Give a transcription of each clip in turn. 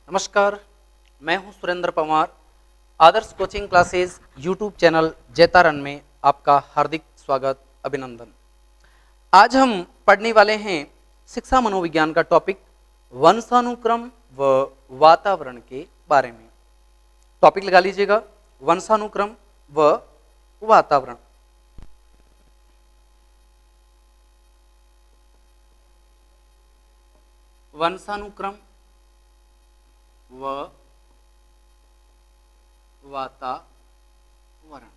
नमस्कार, मैं हूं सुरेंद्र पवार। आदर्श coaching classes YouTube channel Jaitaran में आपका हार्दिक स्वागत, अभिनंदन। आज हम पढ़ने वाले हैं शिक्षा मनोविज्ञान का टॉपिक वंशानुक्रम व वातावरण के बारे में। टॉपिक लगा लीजिएगा, वंशानुक्रम व वातावरण। वंशानुक्रम व वातावरण।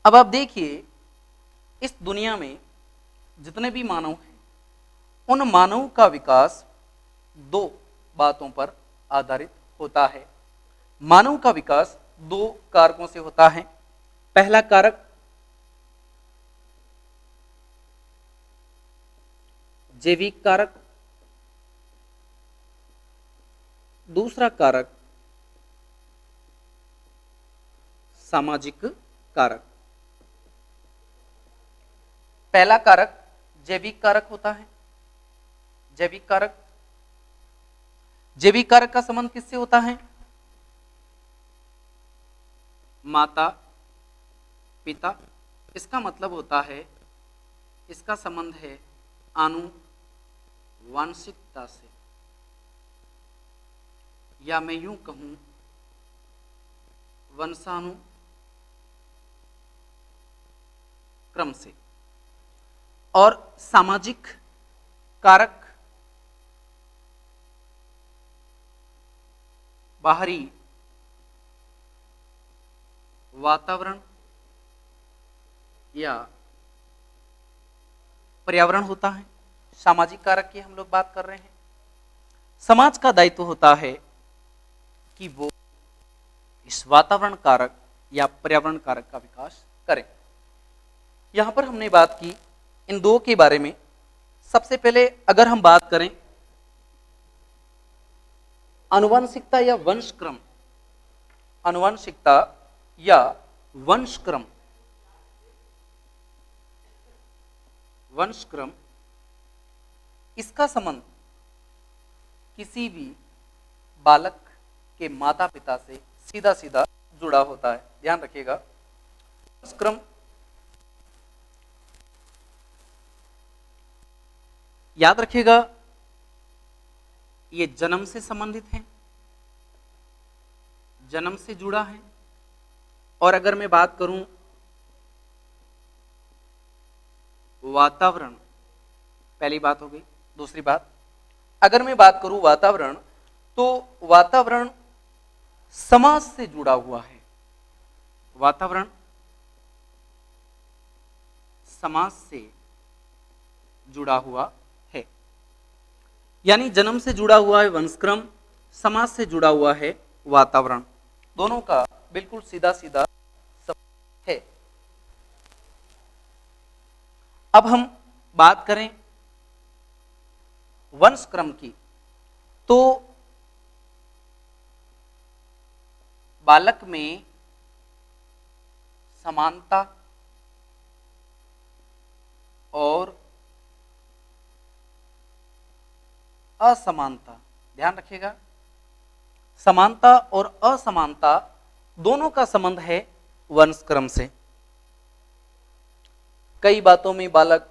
अब आप देखिए, इस दुनिया में जितने भी मानव हैं, उन मानव का विकास दो बातों पर आधारित होता है। मानव का विकास दो कारकों से होता है। पहला कारक जैविक कारक, दूसरा कारक सामाजिक कारक। पहला कारक जैविक कारक होता है। जैविक कारक, जैविक कारक का संबंध किससे होता है? माता पिता। इसका मतलब होता है, इसका संबंध है आनुवांशिकता से, या मैं यूं कहूं वंशानुक्रम से। और सामाजिक कारक बाहरी वातावरण या पर्यावरण होता है। सामाजिक कारक की हम लोग बात कर रहे हैं। समाज का दायित्व होता है कि वो इस वातावरण कारक या पर्यावरण कारक का विकास करें। यहां पर हमने बात की इन दो के बारे में। सबसे पहले अगर हम बात करें आनुवंशिकता या वंशक्रम, आनुवंशिकता या वंशक्रम, वंशक्रम, इसका संबंध किसी भी बालक के माता पिता से सीधा सीधा जुड़ा होता है। ध्यान रखिएगा, वंशक्रम याद रखिएगा, ये जन्म से संबंधित है, जन्म से जुड़ा है। और अगर मैं बात करूं वातावरण, पहली बात हो गई। दूसरी बात, अगर मैं बात करूं वातावरण, तो वातावरण समाज से जुड़ा हुआ है। वातावरण समाज से जुड़ा हुआ है, यानी जन्म से जुड़ा हुआ है वंशक्रम, समाज से जुड़ा हुआ है वातावरण। दोनों का बिल्कुल सीधा सीधा संबंध है। अब हम बात करें वंशक्रम की, तो बालक में समानता और असमानता, ध्यान रखिएगा, समानता और असमानता दोनों का संबंध है वंशक्रम से। कई बातों में बालक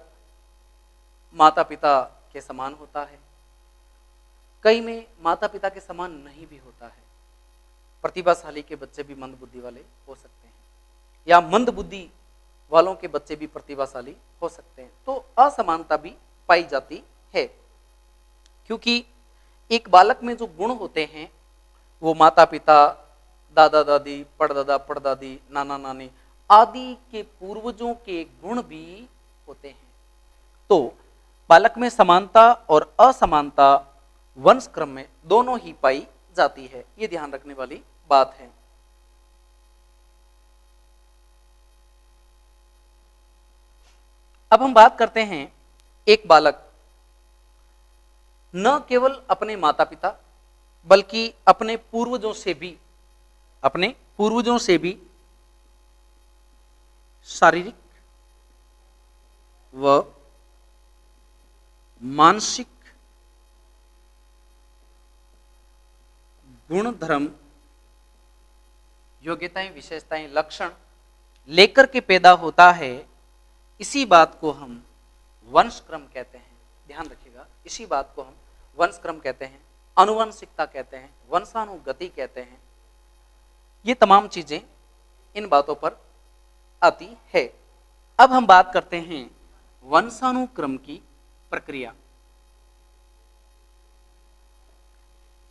माता पिता के समान होता है, कई में माता पिता के समान नहीं भी होता है। प्रतिभाशाली के बच्चे भी मंद बुद्धि वाले हो सकते हैं, या मंद बुद्धि वालों के बच्चे भी प्रतिभाशाली हो सकते हैं। तो असमानता भी पाई जाती है, क्योंकि एक बालक में जो गुण होते हैं वो माता पिता, दादा दादी, परदादा परदादी, नाना नानी आदि के पूर्वजों के गुण भी होते हैं। तो बालक में समानता और असमानता वंशक्रम में दोनों ही पाई जाती है। ये ध्यान रखने वाली बात है। अब हम बात करते हैं, एक बालक न केवल अपने माता पिता बल्कि अपने पूर्वजों से भी शारीरिक व मानसिक गुण धर्म योग्यताएं विशेषताएं लक्षण लेकर के पैदा होता है, इसी बात को हम वंश क्रम कहते हैं। ध्यान रखिएगा, इसी बात को हम वंश क्रम कहते हैं, अनुवंशिकता कहते हैं, वंशानुगति कहते हैं। ये तमाम चीजें इन बातों पर आती है। अब हम बात करते हैं वंशानुक्रम की प्रक्रिया।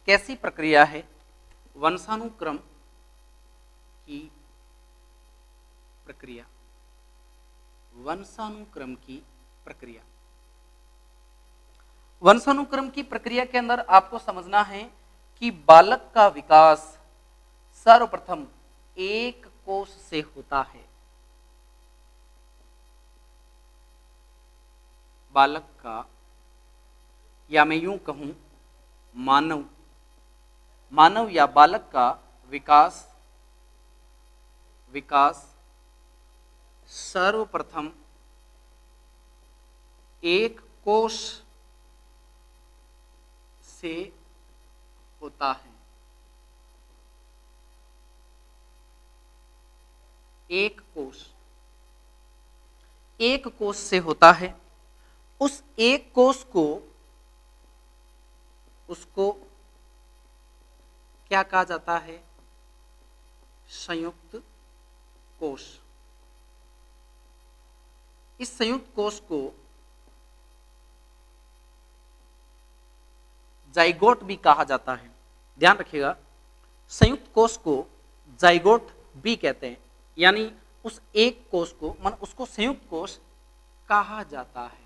कैसी प्रक्रिया है वंशानुक्रम की प्रक्रिया? वंशानुक्रम की प्रक्रिया, वंशानुक्रम की प्रक्रिया के अंदर आपको समझना है कि बालक का विकास सर्वप्रथम एक कोष से होता है। बालक का, या मैं यूं कहूं मानव या बालक का विकास सर्वप्रथम एक कोष से होता है। एक कोष से होता है। उस एक कोष को, उसको क्या कहा जाता है? संयुक्त कोष। इस संयुक्त कोष को जाइगोट भी कहा जाता है। ध्यान रखिएगा, संयुक्त कोष को जाइगोट भी कहते हैं, यानी उस एक कोष को, मतलब उसको संयुक्त कोष कहा जाता है,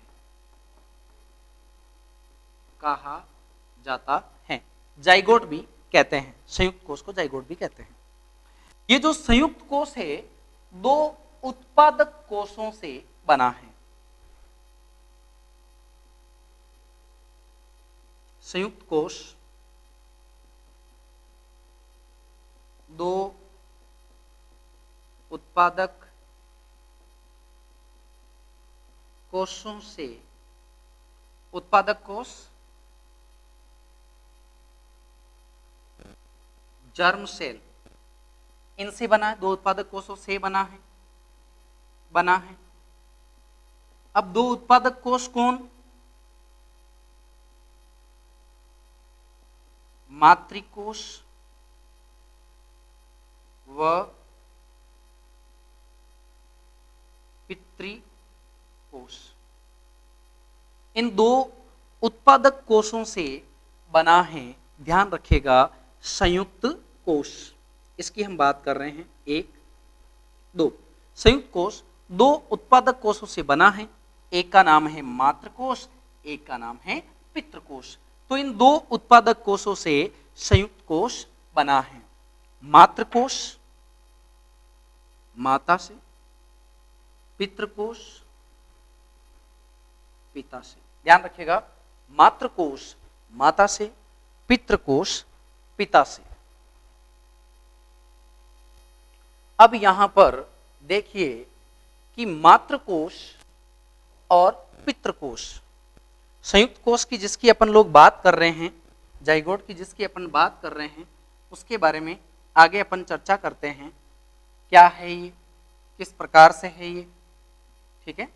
जाइगोट भी कहते हैं, संयुक्त कोष को जाइगोट भी कहते हैं। ये जो संयुक्त कोष है दो उत्पादक कोषों से बना है। संयुक्त कोष दो उत्पादक कोषों से, उत्पादक कोष जर्म सेल, इनसे बना है, दो उत्पादक कोषों से बना है। अब दो उत्पादक कोष कौन? मातृकोष व पितृकोष। इन दो उत्पादक कोषों से बना है, ध्यान रखिएगा, संयुक्त कोष। इसकी हम बात कर रहे हैं। एक, दो संयुक्त कोष दो उत्पादक कोषों से बना है। एक का नाम है मातृकोष, एक का नाम है पितृकोष। तो इन दो उत्पादक कोषों से संयुक्त कोष बना है। मातृकोष माता से, पितृकोष पिता से। ध्यान रखिएगा, मातृकोष माता से, पितृकोष पिता से। अब यहां पर देखिए कि मातृकोष और पितृकोष, संयुक्त कोष की जिसकी अपन लोग बात कर रहे हैं, जाइगोट की जिसकी अपन बात कर रहे हैं, उसके बारे में आगे अपन चर्चा करते हैं। क्या है ये, किस प्रकार से है ये, ठीक है।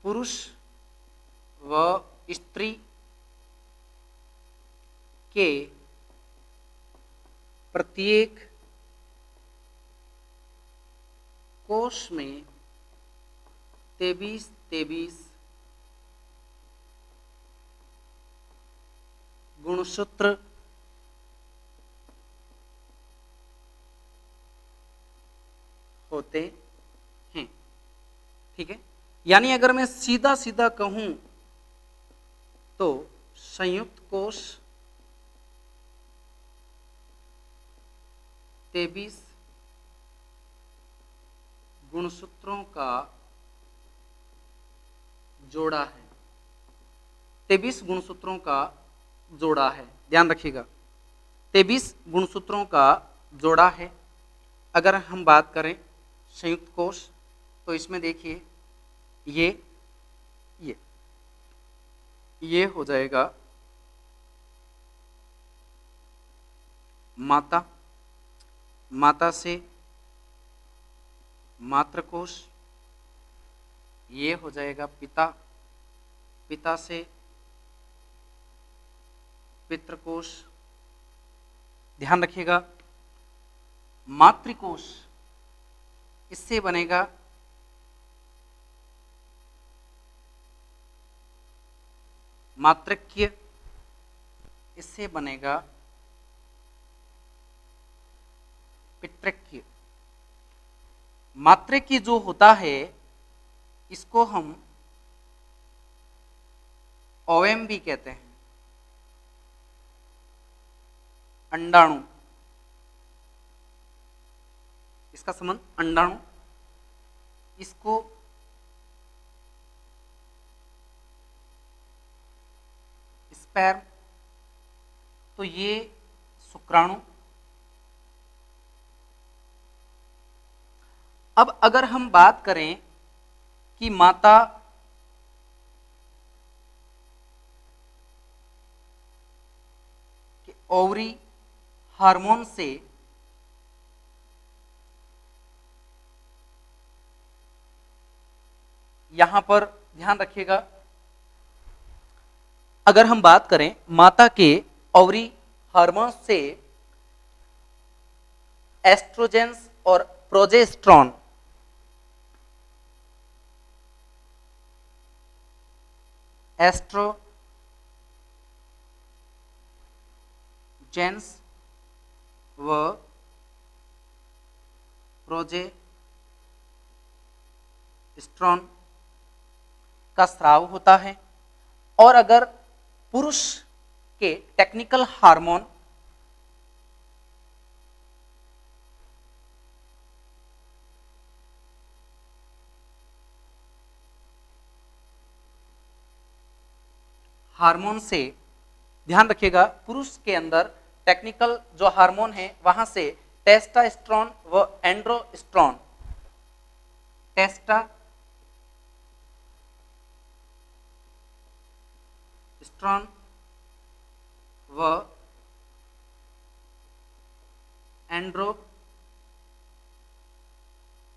पुरुष व स्त्री के प्रत्येक कोष में 23 गुणसूत्र होते हैं, ठीक है। यानी अगर मैं सीधा सीधा कहूं तो संयुक्त कोष 23 गुणसूत्रों का जोड़ा है। 23 गुणसूत्रों का जोड़ा है, ध्यान रखिएगा, 23 गुणसूत्रों का जोड़ा है। अगर हम बात करें संयुक्त कोष, तो इसमें देखिए ये ये हो जाएगा माता, माता से मातृकोश, ये हो जाएगा पिता, पिता से पितृकोश। ध्यान रखिएगा मातृकोश, इससे बनेगा मातृक्य, इससे बनेगा पितृक्य। मातृक्य जो होता है इसको हम ओवम भी कहते हैं, अंडाणु, इसका संबंध अंडाणु, इसको स्पर्म, तो ये शुक्राणु। अब अगर हम बात करें कि माता के ओवरी हार्मोन से यहां पर ध्यान रखिएगा, अगर हम बात करें माता के ओवरी हार्मोन से एस्ट्रोजेंस और प्रोजेस्टेरोन, एस्ट्रोजेंस व प्रोजेस्टेरोन का स्राव होता है। और अगर पुरुष के टेक्निकल हार्मोन से, ध्यान रखिएगा पुरुष के अंदर टेक्निकल जो हार्मोन है वहां से टेस्टोस्टेरोन व एंड्रोस्टेरोन, टेस्टोस्टेरोन व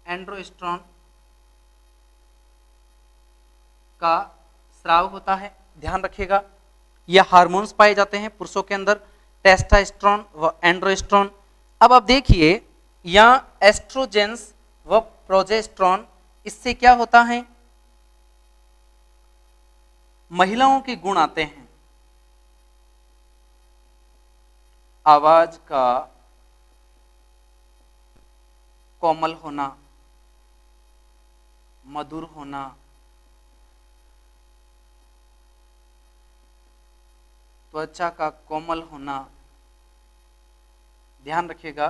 एंड्रोस्टेरोन का स्राव होता है। ध्यान रखिएगा ये हार्मोन्स पाए जाते हैं पुरुषों के अंदर, टेस्टोस्टेरोन व एंड्रोस्टेरोन। अब आप देखिए यहाँ एस्ट्रोजेंस व प्रोजेस्टेरोन, इससे क्या होता है, महिलाओं के गुण आते हैं, आवाज का कोमल होना, मधुर होना, त्वचा का कोमल होना। ध्यान रखिएगा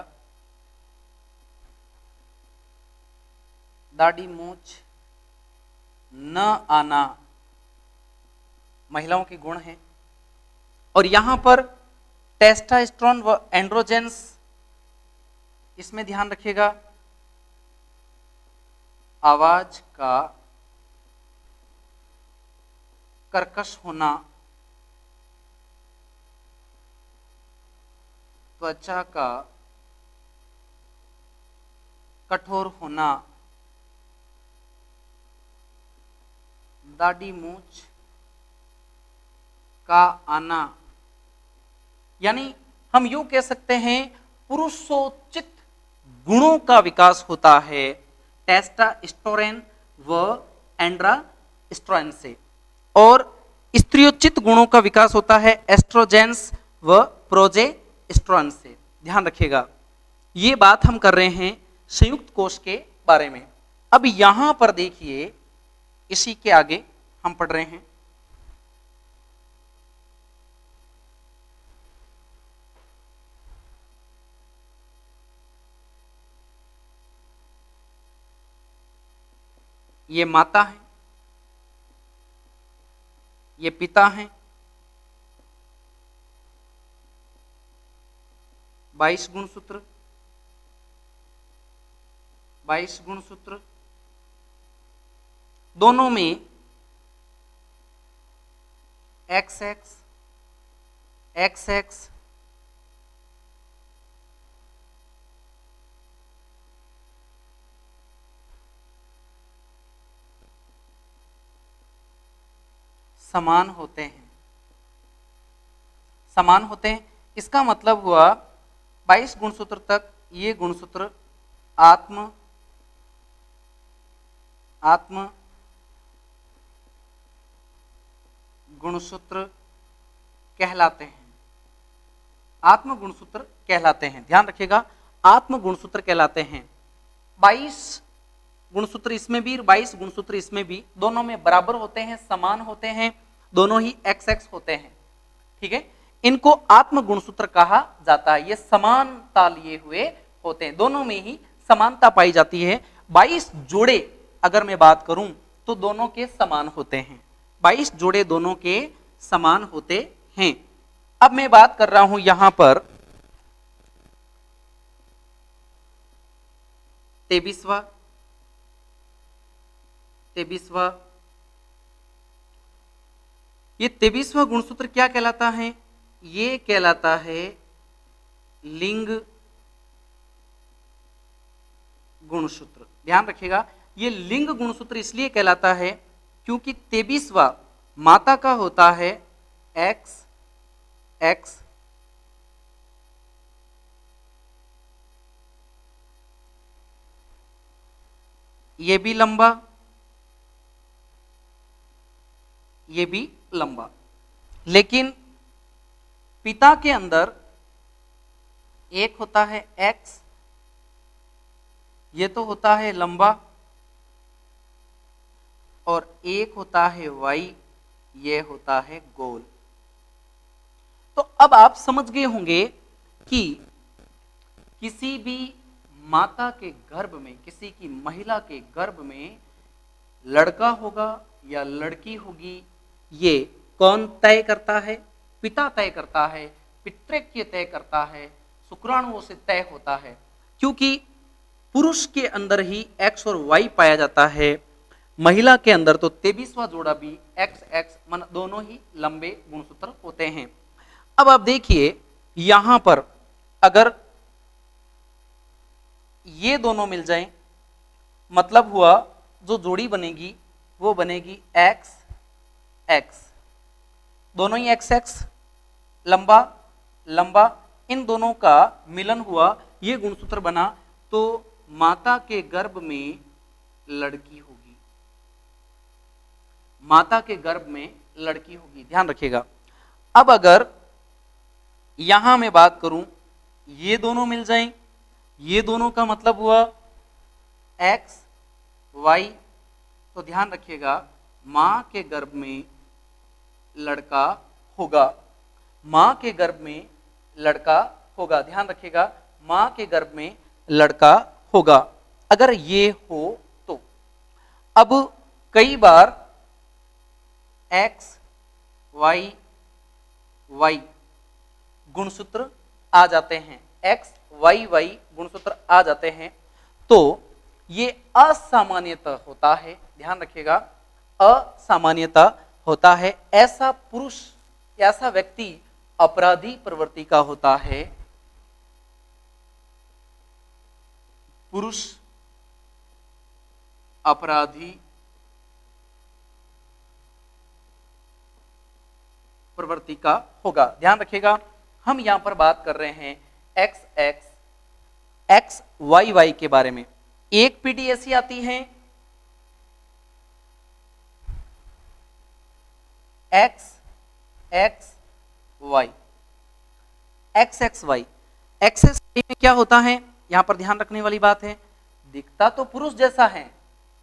दाढ़ी मूछ न आना महिलाओं के गुण हैं। और यहां पर टेस्टोस्टेरोन व एंड्रोजेंस, इसमें ध्यान रखिएगा आवाज का कर्कश होना, त्वचा का कठोर होना, दाढ़ी मूछ का आना। यानी हम यूं कह सकते हैं पुरुषोचित गुणों का विकास होता है टेस्टोस्टेरोन व एंड्रोस्टेरोन से, और स्त्रियोचित गुणों का विकास होता है एस्ट्रोजेंस व प्रोजेस्टेरोन से। ध्यान रखिएगा ये बात हम कर रहे हैं संयुक्त कोष के बारे में। अब यहां पर देखिए इसी के आगे हम पढ़ रहे हैं ये माता है, ये पिता हैं, 22 गुणसूत्र, 22 गुणसूत्र, दोनों में XX XX समान होते हैं, समान होते हैं। इसका मतलब हुआ 22 गुणसूत्र तक ये गुणसूत्र आत्म गुणसूत्र कहलाते हैं, आत्म गुणसूत्र कहलाते हैं। ध्यान रखिएगा, आत्म गुणसूत्र कहलाते हैं। 22 गुणसूत्र इसमें भी, 22 गुणसूत्र इसमें भी, दोनों में बराबर होते हैं, समान होते हैं, दोनों ही XX होते हैं। ठीक है, इनको आत्म गुणसूत्र कहा जाता है। ये समानता लिए हुए होते हैं, दोनों में ही समानता पाई जाती है। 22 जोड़े अगर मैं बात करूं तो दोनों के समान होते हैं, 22 जोड़े दोनों के समान होते हैं। अब मैं बात कर रहा हूं यहां पर 23वां, ये 23वां गुणसूत्र क्या कहलाता है? ये कहलाता है लिंग गुणसूत्र। ध्यान रखिएगा, ये लिंग गुणसूत्र इसलिए कहलाता है क्योंकि 23वां माता का होता है XX, ये भी लंबा, ये भी लंबा, लेकिन पिता के अंदर एक होता है X, ये तो होता है लंबा, और एक होता है Y, ये होता है गोल। तो अब आप समझ गए होंगे कि किसी भी माता के गर्भ में, किसी की महिला के गर्भ में लड़का होगा या लड़की होगी, ये कौन तय करता है? पिता तय करता है, पितृक्य तय करता है, शुक्राणुओं से तय होता है। क्योंकि पुरुष के अंदर ही X और Y पाया जाता है, महिला के अंदर तो 23वां जोड़ा भी XX, मन दोनों ही लंबे गुणसूत्र होते हैं। अब आप देखिए यहां पर अगर ये दोनों मिल जाएं, मतलब हुआ जो जोड़ी बनेगी वो बनेगी XX, दोनों ही XX, लंबा लंबा, इन दोनों का मिलन हुआ, ये गुणसूत्र बना, तो माता के गर्भ में लड़की होगी, माता के गर्भ में लड़की होगी। ध्यान रखिएगा। अब अगर यहां मैं बात करूं, ये दोनों मिल जाएं, ये दोनों का मतलब हुआ X Y, तो ध्यान रखिएगा मां के गर्भ में लड़का होगा, मां के गर्भ में लड़का होगा। ध्यान रखिएगा, मां के गर्भ में लड़का होगा अगर ये हो तो। अब कई बार X Y Y गुणसूत्र आ जाते हैं, X Y Y गुणसूत्र आ जाते हैं, तो ये असामान्यता होता है। ध्यान रखिएगा, असामान्यता होता है। ऐसा पुरुष, ऐसा व्यक्ति अपराधी प्रवृत्ति का होता है, पुरुष अपराधी प्रवृत्ति का होगा। ध्यान रखिएगा, हम यहां पर बात कर रहे हैं XX XY Y के बारे में। एक पीढ़ी ऐसी आती है XXY, XXY। XXY में क्या होता है, यहां पर ध्यान रखने वाली बात है, दिखता तो पुरुष जैसा है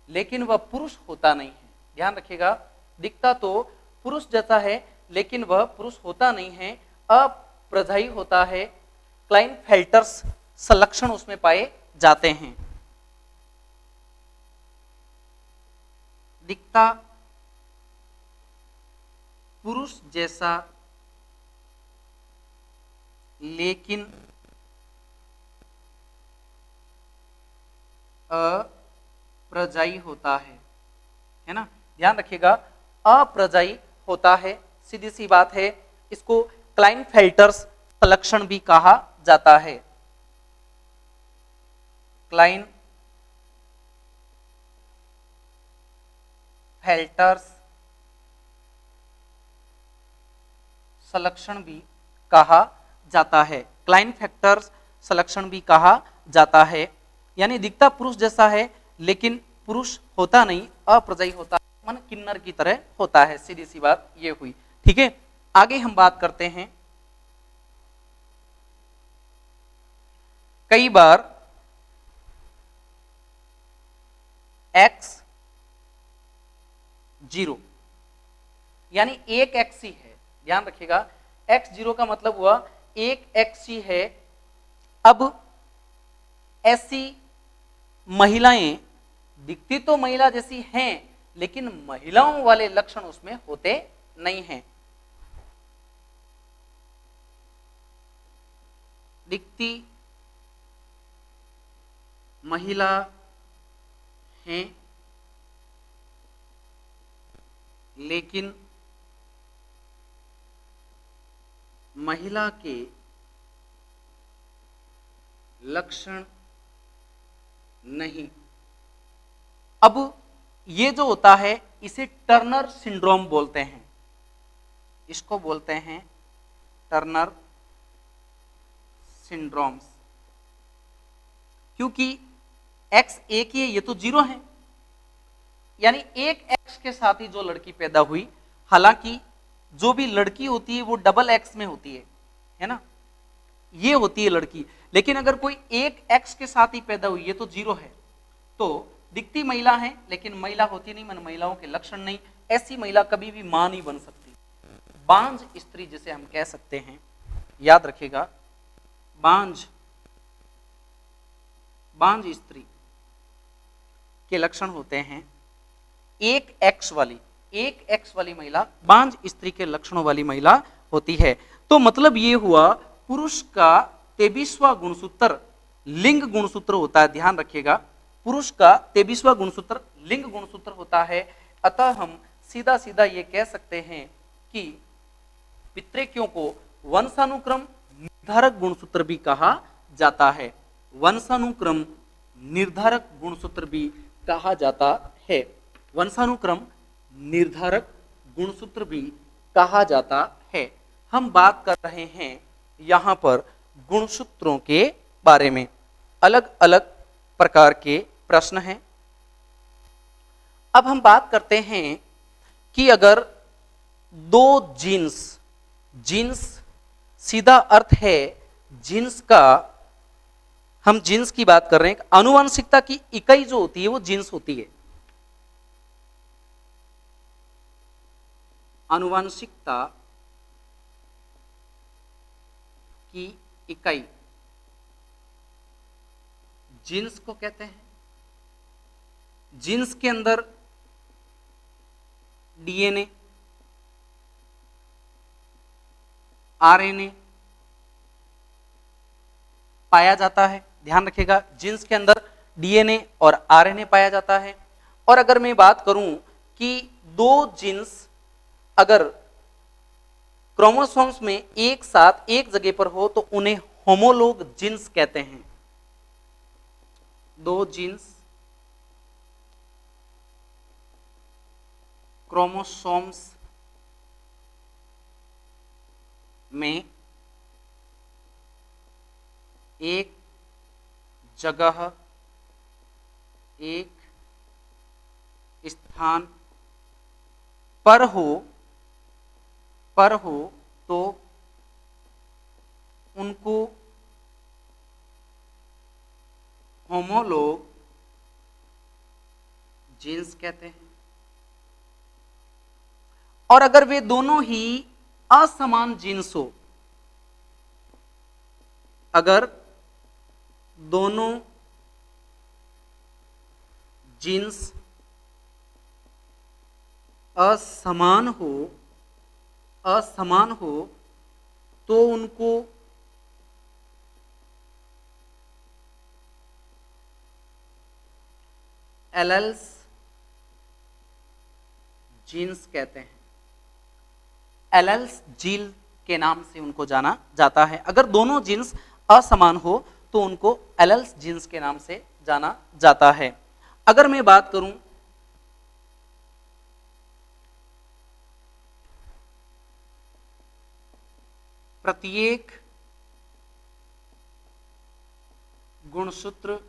लेकिन वह पुरुष होता नहीं है। ध्यान रखिएगा, दिखता तो पुरुष जैसा है लेकिन वह पुरुष होता नहीं है, अप्रजाई होता है, क्लाइनफेल्टर्स लक्षण उसमें पाए जाते हैं। दिखता पुरुष जैसा लेकिन अप्रजाई होता है ना, ध्यान रखिएगा, अप्रजाई होता है, सीधी सी बात है। इसको क्लाइनफेल्टर्स सलक्षण भी कहा जाता है, क्लाइनफेल्टर्स सलक्षण भी कहा जाता है, क्लाइनफेल्टर्स सलक्षण भी कहा जाता है। यानी दिखता पुरुष जैसा है लेकिन पुरुष होता नहीं, अप्रजाई होता है, मन किन्नर की तरह होता है, सीधी सी बात ये हुई। ठीक है, आगे हम बात करते हैं। कई बार x0 यानी एक x ही है, ध्यान रखिएगा, x0 का मतलब हुआ एक x ही है। अब ऐसी महिलाएं दिखती तो महिला जैसी हैं लेकिन महिलाओं वाले लक्षण उसमें होते नहीं हैं, दिखती महिला हैं लेकिन महिला के लक्षण नहीं। अब ये जो होता है इसे टर्नर सिंड्रोम बोलते हैं, इसको बोलते हैं टर्नर सिंड्रोम्स, क्योंकि x एक ही है, ये तो 0 है, यानी एक x के साथ ही जो लड़की पैदा हुई, हालांकि जो भी लड़की होती है वो डबल x में होती है ना, ये होती है लड़की, लेकिन अगर कोई एक x के साथ ही पैदा हुई, ये तो 0 है, तो दिखती महिला है लेकिन महिला होती नहीं, मन महिलाओं के लक्षण नहीं, ऐसी महिला कभी भी मां नहीं बन सकती, बांझ स्त्री जिसे हम कह सकते हैं, याद रखिएगा, बांझ स्त्री के लक्षण होते हैं। एक एक्स वाली महिला बांझ स्त्री के लक्षणों वाली महिला होती है। तो मतलब ये हुआ पुरुष का 23वां गुणसूत्र लिंग गुणसूत्र होता है, ध्यान रखिएगा, पुरुष का 23वां गुणसूत्र लिंग गुणसूत्र होता है। अतः हम सीधा सीधा ये कह सकते हैं कि पितृक्यों को वंशानुक्रम निर्धारक गुणसूत्र भी कहा जाता है, वंशानुक्रम निर्धारक गुणसूत्र भी कहा जाता है, वंशानुक्रम निर्धारक गुणसूत्र भी कहा जाता है। हम बात कर रहे हैं यहां पर गुणसूत्रों के बारे में, अलग अलग प्रकार के प्रश्न हैं। अब हम बात करते हैं कि अगर दो जीन्स सीधा अर्थ है जीन्स का, हम जीन्स की बात कर रहे हैं, आनुवंशिकता की इकाई जो होती है वो जीन्स होती है, आनुवंशिकता की इकाई जीन्स को कहते हैं। जीन्स के अंदर डीएनए, आरएनए पाया जाता है, ध्यान रखिएगा, जीन्स के अंदर डीएनए और आरएनए पाया जाता है। और अगर मैं बात करूं कि दो जीन्स अगर क्रोमोसोम्स में एक साथ एक जगह पर हो तो उन्हें होमोलोग जीन्स कहते हैं। दो जीन्स क्रोमोसोम्स में एक जगह एक स्थान पर हो तो उनको होमोलोग जीन्स कहते हैं। और अगर वे दोनों ही असमान जीन्स हो, अगर दोनों जीन्स असमान हो तो उनको एलेल्स जीन्स कहते हैं। एलेल्स जीन के नाम से उनको जाना जाता है। अगर दोनों जीन्स असमान हो तो उनको एलेल्स जीन्स के नाम से जाना जाता है। अगर मैं बात करूं प्रत्येक गुणसूत्र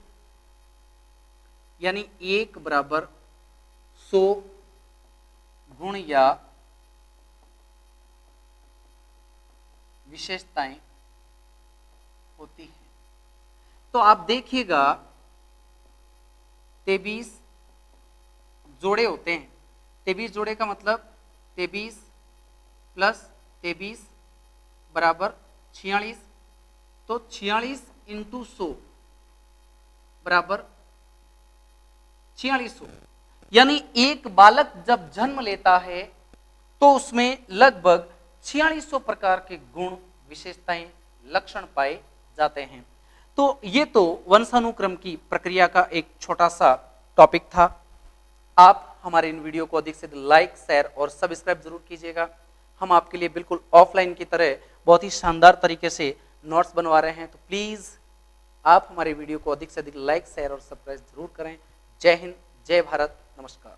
यानी 1 बराबर 100 गुण या विशेषताएं होती हैं। तो आप देखिएगा 23 जोड़े होते हैं। 23 जोड़े का मतलब 23 प्लस 23 बराबर 46। तो 46 इंटू 100 बराबर 4600। यानी एक बालक जब जन्म लेता है तो उसमें लगभग 4600 प्रकार के गुण, विशेषताएं, लक्षण पाए जाते हैं। तो ये तो वंशानुक्रम की प्रक्रिया का एक छोटा सा टॉपिक था। आप हमारे इन वीडियो को अधिक से अधिक लाइक, शेयर और सब्सक्राइब जरूर कीजिएगा। हम आपके लिए बिल्कुल ऑफलाइन की तरह बहुत ही शानदार तरीके से नोट्स बनवा रहे हैं। तो प्लीज आप हमारे वीडियो को अधिक से अधिक लाइक, शेयर और सब्सक्राइब जरूर करें। जय हिंद, जय भारत, नमस्कार।